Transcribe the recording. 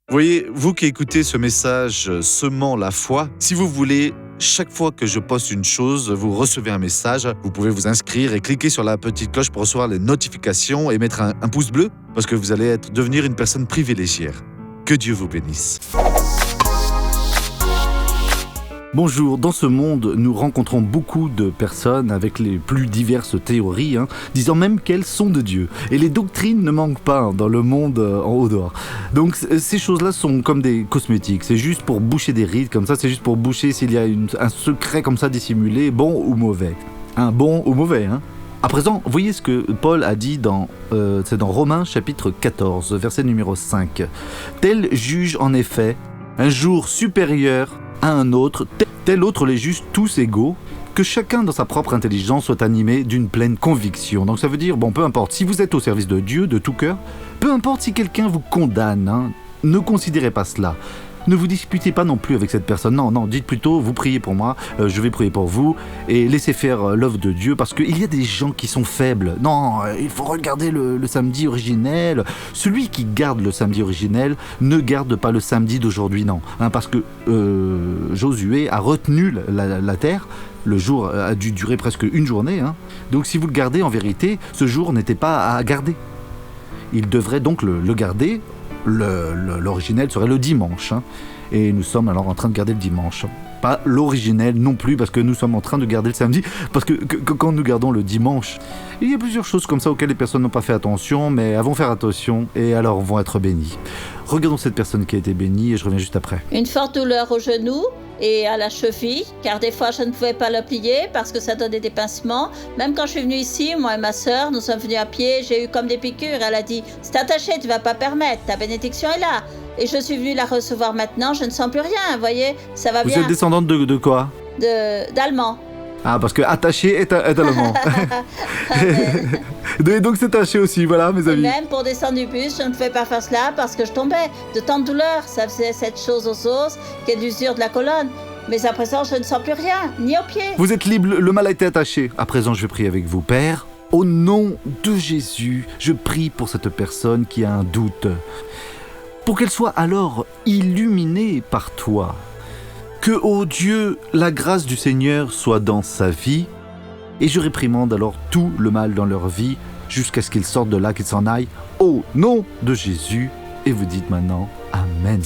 Voyez, vous qui écoutez ce message semant la foi, si vous voulez, chaque fois que je poste une chose, vous recevez un message. Vous pouvez vous inscrire et cliquer sur la petite cloche pour recevoir les notifications et mettre un pouce bleu parce que vous allez devenir une personne privilégiée. Que Dieu vous bénisse. Bonjour, dans ce monde, nous rencontrons beaucoup de personnes avec les plus diverses théories, disant même qu'elles sont de Dieu. Et les doctrines ne manquent pas dans le monde en haut dehors. Donc ces choses-là sont comme des cosmétiques, c'est juste pour boucher des rides comme ça, c'est juste pour boucher s'il y a un secret comme ça dissimulé, bon ou mauvais. Bon ou mauvais, À présent, voyez ce que Paul a dit c'est dans Romains chapitre 14, verset numéro 5. « Tel juge en effet un jour supérieur à un autre, tel autre les juge tous égaux, que chacun dans sa propre intelligence soit animé d'une pleine conviction. » Donc ça veut dire, peu importe, si vous êtes au service de Dieu, de tout cœur, peu importe si quelqu'un vous condamne, ne considérez pas cela. Ne vous disputez pas non plus avec cette personne. Non, dites plutôt, vous priez pour moi, je vais prier pour vous, et laissez faire l'œuvre de Dieu, parce qu'il y a des gens qui sont faibles. Non, il faut regarder le samedi originel. Celui qui garde le samedi originel ne garde pas le samedi d'aujourd'hui, non. Parce que Josué a retenu la terre. Le jour a dû durer presque une journée. Donc si vous le gardez, en vérité, ce jour n'était pas à garder. Il devrait donc le garder. L'originel serait le dimanche. Et nous sommes alors en train de garder le dimanche. Pas l'originel non plus, parce que nous sommes en train de garder le samedi. Parce que quand nous gardons le dimanche, il y a plusieurs choses comme ça auxquelles les personnes n'ont pas fait attention, mais elles vont faire attention et alors vont être bénies. Regardons cette personne qui a été bénie et je reviens juste après. Une forte douleur au genou et à la cheville, car des fois je ne pouvais pas le plier parce que ça donnait des pincements. Même quand je suis venue ici, moi et ma sœur, nous sommes venus à pied, j'ai eu comme des piqûres. Elle a dit « C'est attaché, tu ne vas pas permettre, ta bénédiction est là ». Et je suis venue la recevoir maintenant, je ne sens plus rien, vous voyez, ça va bien. Vous êtes descendante de quoi ? D'allemand. Ah, parce que attaché est allemand. Et donc c'est attaché aussi, voilà mes amis. Et même pour descendre du bus, je ne pouvais pas faire cela parce que je tombais de tant de douleur. Ça faisait cette chose aux os qui est l'usure de la colonne. Mais à présent, je ne sens plus rien, ni aux pieds. Vous êtes libre, le mal a été attaché. À présent, je vais prier avec vous, Père. Au nom de Jésus, je prie pour cette personne qui a un doute. Pour qu'elle soit alors illuminée par toi. Que, ô Dieu, la grâce du Seigneur soit dans sa vie, et je réprimande alors tout le mal dans leur vie, jusqu'à ce qu'ils sortent de là, qu'ils s'en aillent, au nom de Jésus, et vous dites maintenant, Amen.